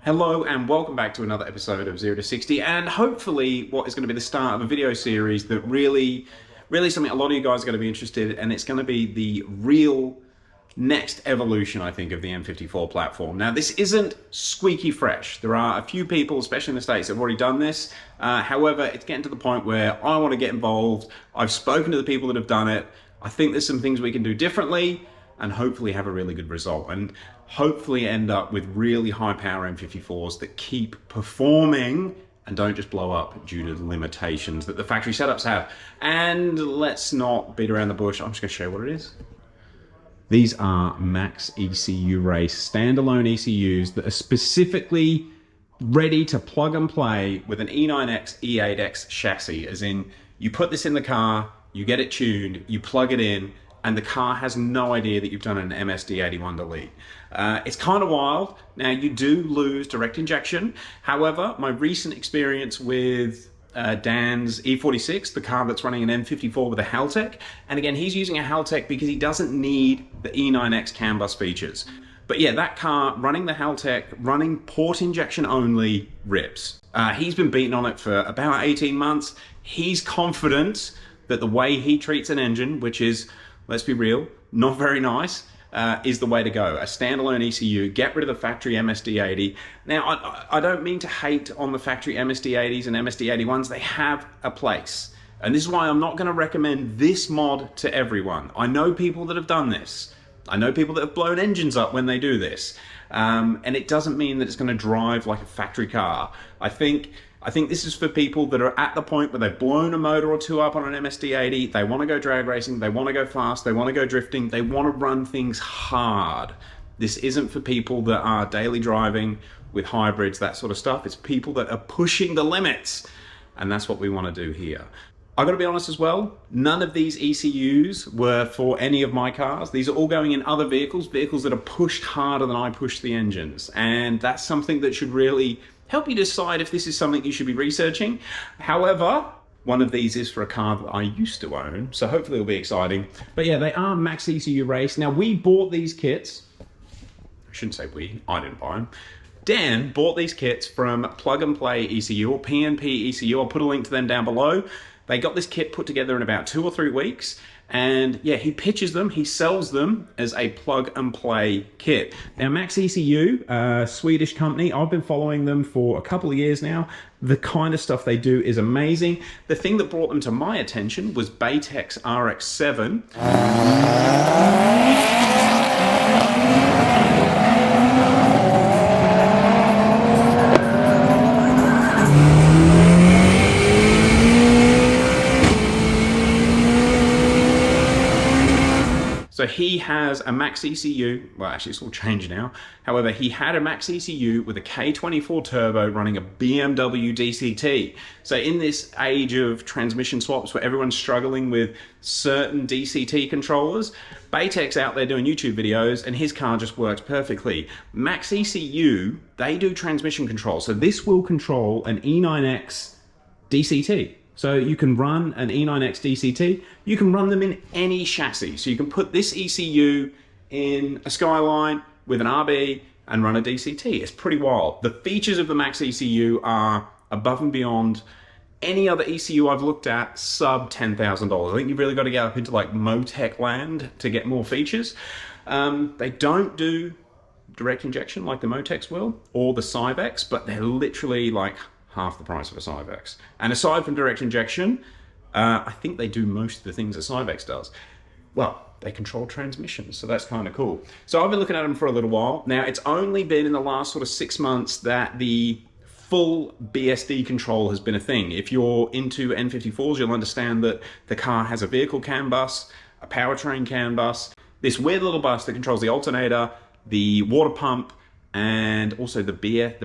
Hello and welcome back to another episode of 0 to 60, and hopefully what is going to be the start of a video series that really something a lot of you guys are going to be interested in, and it's going to be the real next evolution, I think, of the M54 platform. Now, this isn't squeaky fresh. There are a few people, especially in the States, that have already done this. However, it's getting to the point where I want to get involved. I've spoken to the people that have done it. I think there's some things we can do differently and hopefully have a really good result, and hopefully end up with really high power M54s that keep performing and don't just blow up due to the limitations that the factory setups have. And let's not beat around the bush. I'm just gonna show you what it is. These are Max ECU Race standalone ECUs that are specifically ready to plug and play with an E9X, E8X chassis, as in you put this in the car, you get it tuned, you plug it in, and the car has no idea that you've done an MSD81 delete. It's kind of wild. Now, you do lose direct injection. However, my recent experience with Dan's E46, the car that's running an M54 with a Haltech, and again, he's using a Haltech because he doesn't need the E9X CAN bus features. But yeah, that car, running the Haltech, running port injection only, rips. He's been beating on it for about 18 months. He's confident that the way he treats an engine, which is, let's be real, not very nice, is the way to go. A standalone ECU, get rid of the factory MSD80. Now, I don't mean to hate on the factory MSD80s and MSD81s. They have a place. And this is why I'm not going to recommend this mod to everyone. I know people that have done this. I know people that have blown engines up when they do this. And it doesn't mean that it's going to drive like a factory car. I think this is for people that are at the point where they've blown a motor or two up on an MSD80, they want to go drag racing, they want to go fast, they want to go drifting, they want to run things hard. This isn't for people that are daily driving with hybrids, that sort of stuff. It's people that are pushing the limits, and that's what we want to do here. I've got to be honest as well, none of these ECUs were for any of my cars. These are all going in other vehicles that are pushed harder than I push the engines, and that's something that should really help you decide if this is something you should be researching. However, one of these is for a car that I used to own, so hopefully it'll be exciting. But yeah, they are Max ECU Race. Now, we bought these kits. I shouldn't say we, I didn't buy them. Dan bought these kits from Plug and Play ECU or PNP ECU. I'll put a link to them down below. They got this kit put together in about 2 or 3 weeks. And yeah, he pitches them, he sells them as a plug and play kit. Now, Max ECU, a Swedish company, I've been following them for a couple of years now. The kind of stuff they do is amazing. The thing that brought them to my attention was Baytex RX-7. So he has a Max ECU, well, actually it's all changed now. However, he had a Max ECU with a K24 turbo running a BMW DCT. So in this age of transmission swaps where everyone's struggling with certain DCT controllers, Baytex out there doing YouTube videos and his car just works perfectly. Max ECU, they do transmission control. So this will control an E9X DCT. So you can run an E9X DCT, you can run them in any chassis. So you can put this ECU in a Skyline with an RB and run a DCT. It's pretty wild. The features of the Max ECU are above and beyond any other ECU I've looked at, sub $10,000. I think you've really got to get up into like Motec land to get more features. They don't do direct injection like the Motecs will, or the Syvecs, but they're literally like half the price of a Syvecs. And aside from direct injection, I think they do most of the things a Syvecs does. Well, they control transmissions, so that's kind of cool. So I've been looking at them for a little while. Now, it's only been in the last sort of 6 months that the full BSD control has been a thing. If you're into N54s, you'll understand that the car has a vehicle CAN bus, a powertrain CAN bus, this weird little bus that controls the alternator, the water pump, and also the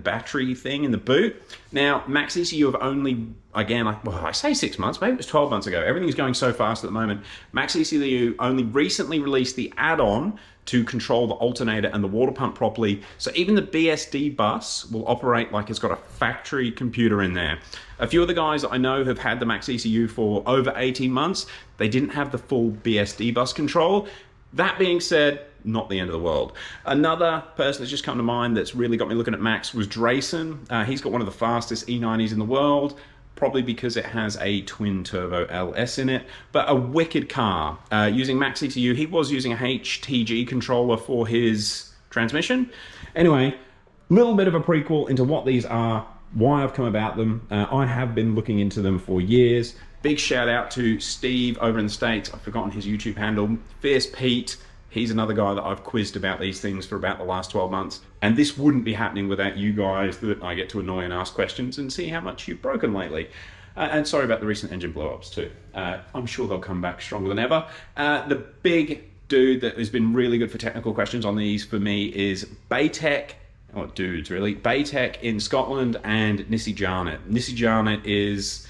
battery thing in the boot. Now, Max ECU have only, again, I say 6 months, maybe it was 12 months ago. Everything's going so fast at the moment. Max ECU only recently released the add-on to control the alternator and the water pump properly. So even the BSD bus will operate like it's got a factory computer in there. A few of the guys that I know have had the Max ECU for over 18 months. They didn't have the full BSD bus control. That being said, not the end of the world. Another person that's just come to mind that's really got me looking at Max was Drayson. He's got one of the fastest E90s in the world, probably because it has a twin turbo LS in it, but a wicked car. Using Max ECU, he was using a HTG controller for his transmission. Anyway, little bit of a prequel into what these are, why I've come about them. I have been looking into them for years. Big shout out to Steve over in the States. I've forgotten his YouTube handle. Fierce Pete. He's another guy that I've quizzed about these things for about the last 12 months. And this wouldn't be happening without you guys that I get to annoy and ask questions and see how much you've broken lately. And sorry about the recent engine blow-ups too. I'm sure they'll come back stronger than ever. The big dude that has been really good for technical questions on these for me is Baytech. Oh, dudes, really. Baytech in Scotland and Nissi Jarnett. Nissi Jarnett is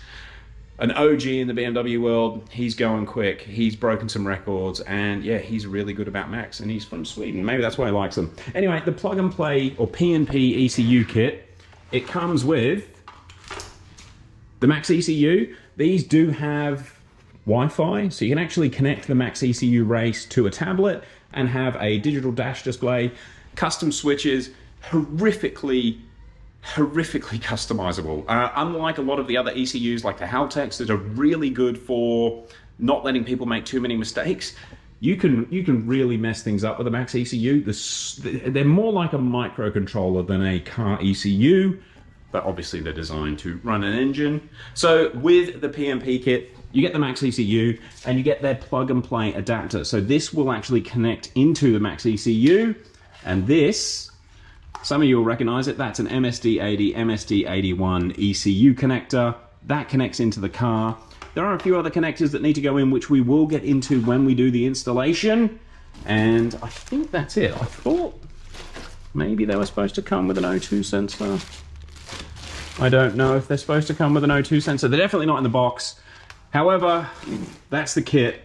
an OG in the BMW world. He's going quick. He's broken some records. And yeah, he's really good about Max. And he's from Sweden. Maybe that's why he likes them. Anyway, the plug and play or P&P ECU kit, it comes with the Max ECU. These do have Wi-Fi. So you can actually connect the Max ECU race to a tablet and have a digital dash display, custom switches, horrifically customizable. Unlike a lot of the other ECUs like the Haltex that are really good for not letting people make too many mistakes, you can really mess things up with a Max ECU. They're more like a microcontroller than a car ECU, but obviously they're designed to run an engine. So with the P&P kit, you get the Max ECU and you get their plug and play adapter. So this will actually connect into the Max ECU, and this, some of you will recognize it, that's an MSD80, MSD81 ECU connector. That connects into the car. There are a few other connectors that need to go in, which we will get into when we do the installation. And I think that's it. I thought maybe they were supposed to come with an O2 sensor. I don't know if they're supposed to come with an O2 sensor. They're definitely not in the box. However, that's the kit.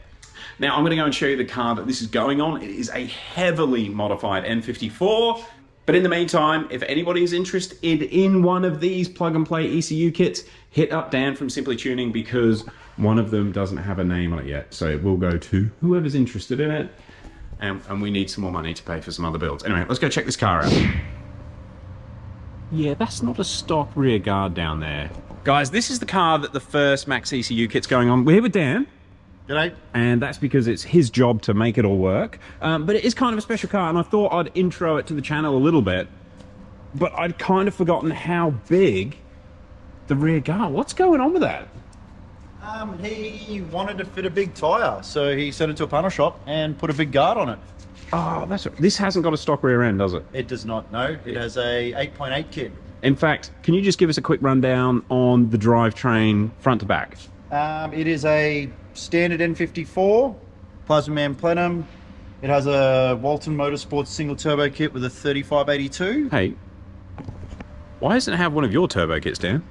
Now I'm going to go and show you the car that this is going on. It is a heavily modified N54. But in the meantime, if anybody is interested in one of these plug and play ECU kits, hit up Dan from Simply Tuning, because one of them doesn't have a name on it yet. So it will go to whoever's interested in it. And we need some more money to pay for some other builds. Anyway, let's go check this car out. Yeah, that's not a stock rear guard down there. Guys, this is the car that the first Max ECU kit's going on. We're here with Dan. G'day. And that's because it's his job to make it all work. But it is kind of a special car, and I thought I'd intro it to the channel a little bit. But I'd kind of forgotten how big the rear guard. What's going on with that? He wanted to fit a big tyre, so he sent it to a panel shop and put a big guard on it. Oh, that's right. This hasn't got a stock rear end, does it? It does not, no. It has a 8.8 kit. In fact, can you just give us a quick rundown on the drivetrain front to back? It is a standard N54 Plasma Man Plenum. It has a Walton Motorsports single turbo kit with a 3582. Hey, why doesn't it have one of your turbo kits, Dan?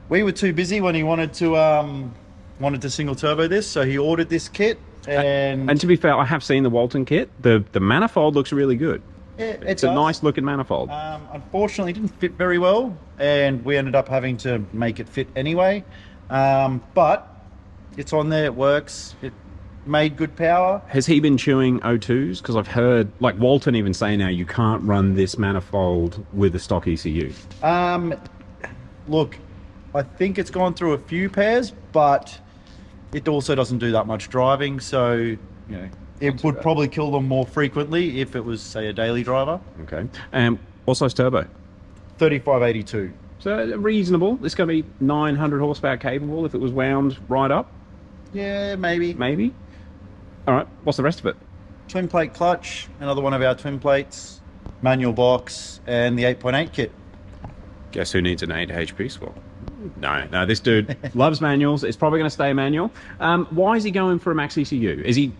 We were too busy when he wanted to single turbo this, so he ordered this kit. And to be fair, I have seen the Walton kit. The manifold looks really good. Yeah, it's a nice looking manifold. Unfortunately, it didn't fit very well, and we ended up having to make it fit anyway. But it's on there, it works. It made good power. Has he been chewing O2s? Because I've heard, like Walton even say now, you can't run this manifold with a stock ECU. Look, I think it's gone through a few pairs, but it also doesn't do that much driving, so you know, it would probably kill them more frequently if it was, say, a daily driver. Okay. What size turbo? 3582. So reasonable. This is going to be 900 horsepower capable if it was wound right up. Yeah, maybe. Maybe. All right. What's the rest of it? Twin plate clutch, another one of our twin plates, manual box, and the 8.8 kit. Guess who needs an 8 HP swap? No, this dude loves manuals. It's probably going to stay manual. Why is he going for a Max ECU? Is he...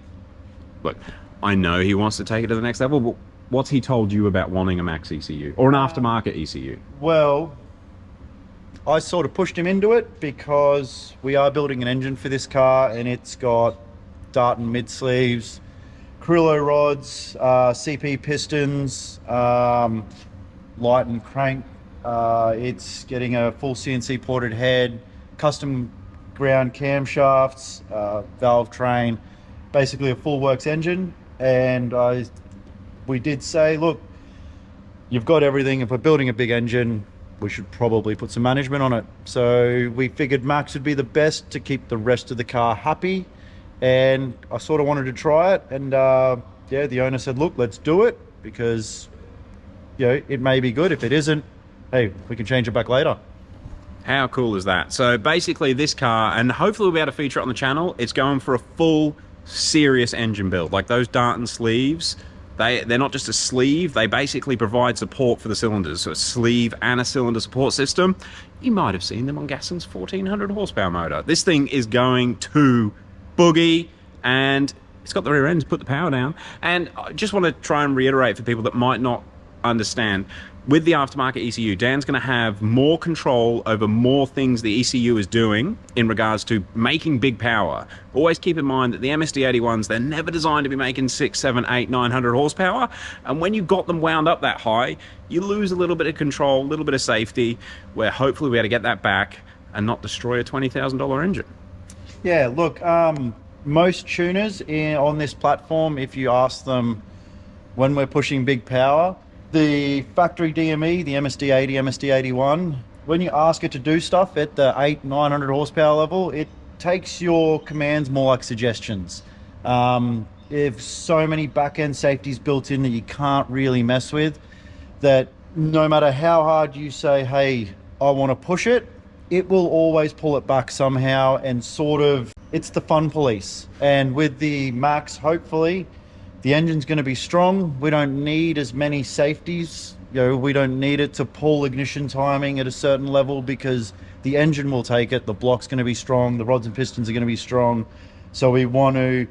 Look, I know he wants to take it to the next level, but what's he told you about wanting a Max ECU? Or an aftermarket ECU? Well, I sort of pushed him into it because we are building an engine for this car, and it's got Darton mid-sleeves, Carrillo rods, CP pistons, light and crank. It's getting a full CNC ported head, custom ground camshafts, valve train, basically a full works engine. And I we did say, look, you've got everything. If we're building a big engine, we should probably put some management on it. So we figured Max would be the best to keep the rest of the car happy. And I sort of wanted to try it. And yeah, the owner said, look, let's do it, because it may be good. If it isn't, hey, we can change it back later. How cool is that? So basically this car, and hopefully we'll be able to feature it on the channel, it's going for a full serious engine build. Like those Darton sleeves, they're not just a sleeve, they basically provide support for the cylinders. So a sleeve and a cylinder support system. You might have seen them on Gasson's 1400 horsepower motor. This thing is going to boogie, and it's got the rear end to put the power down. And I just want to try and reiterate for people that might not understand, with the aftermarket ECU, Dan's going to have more control over more things the ECU is doing in regards to making big power. Always keep in mind that the MSD81s, they're never designed to be making 6, 7, 8, 900 horsepower. And when you've got them wound up that high, you lose a little bit of control, a little bit of safety, where hopefully we're able to get that back and not destroy a $20,000 engine. Yeah, look, most tuners on this platform, if you ask them when we're pushing big power, the factory DME, the MSD80, MSD81, when you ask it to do stuff at the 800, 900 horsepower level, it takes your commands more like suggestions. There's so many back-end safeties built in that you can't really mess with, that no matter how hard you say, hey, I want to push it, it will always pull it back somehow, and sort of, it's the fun police. And with the Max, hopefully, the engine's going to be strong. We don't need as many safeties. We don't need it to pull ignition timing at a certain level, because the engine will take it. The block's going to be strong. The rods and pistons are going to be strong. So we want to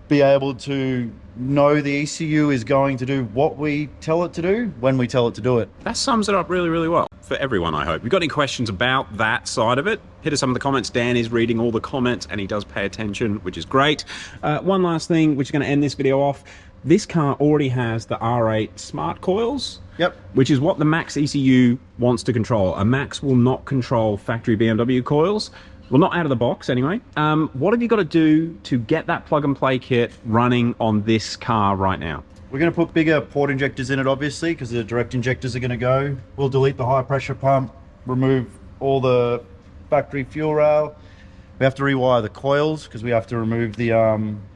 be able to know the ECU is going to do what we tell it to do when we tell it to do it. That sums it up really, really well for everyone, I hope. If you've got any questions about that side of it, hit us some of the comments. Dan is reading all the comments and he does pay attention, which is great. One last thing, which is going to end this video off. This car already has the R8 smart coils. Yep. Which is what the Max ECU wants to control. A Max will not control factory BMW coils. Well, not out of the box anyway. What have you got to do to get that plug and play kit running on this car right now? We're going to put bigger port injectors in it, obviously, because the direct injectors are going to go. We'll delete the high pressure pump, remove all the factory fuel rail. We have to rewire the coils because we have to remove the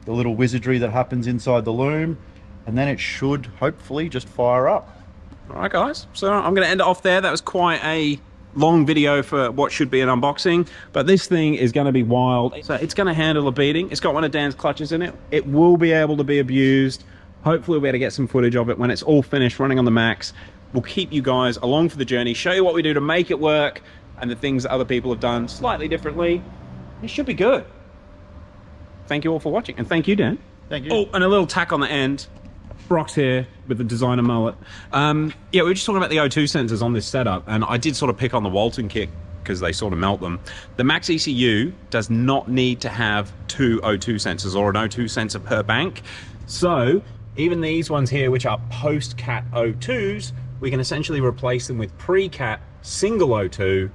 little wizardry that happens inside the loom, and then it should hopefully just fire up. All right, guys. So I'm going to end it off there. That was quite a long video for what should be an unboxing, but this thing is going to be wild. So it's going to handle a beating. It's got one of Dan's clutches in it. It will be able to be abused. Hopefully we'll be able to get some footage of it when it's all finished running on the Max. We'll keep you guys along for the journey, show you what we do to make it work and the things that other people have done slightly differently. It should be good. Thank you all for watching, and thank you, Dan. Thank you. Oh, and a little tack on the end. Brock's here with the designer mullet. Yeah, we were just talking about the O2 sensors on this setup, and I did sort of pick on the Walton kit because they sort of melt them. The Max ECU does not need to have 2 O2 sensors or an O2 sensor per bank. So even these ones here, which are post-Cat O2s, we can essentially replace them with pre-Cat single O2,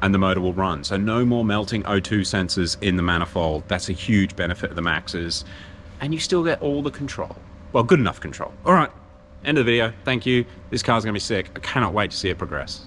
and the motor will run. So no more melting O2 sensors in the manifold. That's a huge benefit of the Maxes. And you still get all the control. Well, good enough control. All right, end of the video. Thank you. This car's gonna be sick. I cannot wait to see it progress.